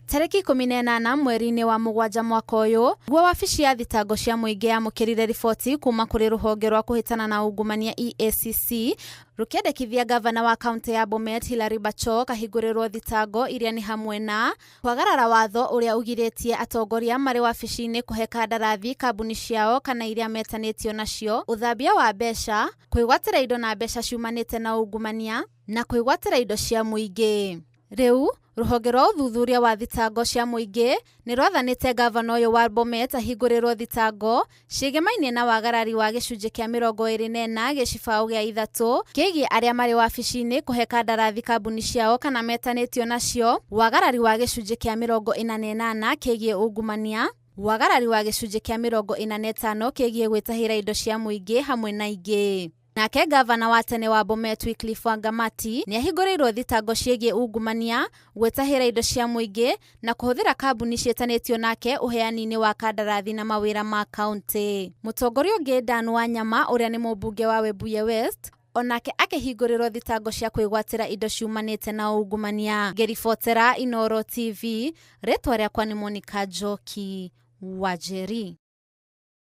Tariki 18 mweri-inĩ wa mũgwanja mwaka ũyũ, guo wabici ya thitango cia mũingĩ yamũkĩrire riboti kuma kũrĩ rũhonge rwa kũhĩtana na ungumania EACC rũkĩendekithia ngavana wa kaunti ya Bomet Hillary Barchok ahingũrĩrwo thitango iria nĩ hamwe na kwagarara watho ũrĩa ugirĩtie atongoria marĩ wabici-inĩ kũhe kandarathi kambuni ciao kana iria metanĩtio nacio, ũthambia wa mbeca, kwĩgwatĩra indo na mbeca ciumanĩte na ungumania na kwĩgwatĩra indo cia mũingĩ. Rĩu rũhonge rwa ũthuthuria wa thitango cia mũingĩ nĩ rwathanĩte ngavana ũyũ wa Bomet ahingũrĩrwo thitango ciĩgemainie na wagarari wa gĩcunjĩ kĩa 24 gĩcibaũ gĩa 3 kĩgiĩ arĩa marĩ wabici-inĩ kũhe kandarathi kambuni ciao kana metanĩtio nacio, wagarari wa gĩcunjĩ kĩa 48 kĩgiĩ ungumania, wagarari wa gĩcunjĩ kĩa 45 kĩgiĩ gwĩtahĩra indo cia mũingĩ hamwe na ingĩ. Nake ngavana wa tene wa Bomet Wycliff Wangamati nĩ ahingũrĩirwo thitango ciĩgiĩ ungumania, gwĩtahĩra indo cia mũingĩ na kũhũthĩra kambuni ciĩtanĩtio nake ũheani-inĩ wa kandarathi na mawĩra ma kaunti. Mũtongoria ũngĩ Dan Wanyama ũrĩa nĩ mũmbunge wa Webuye West onake akĩhingũrĩrwo thitango cia kwĩgwatĩra indo ciumanĩte na ungumania. Ngĩribotera Inooro TV, rĩtwa rĩakwa nĩ Monica Njoki Wanjeri.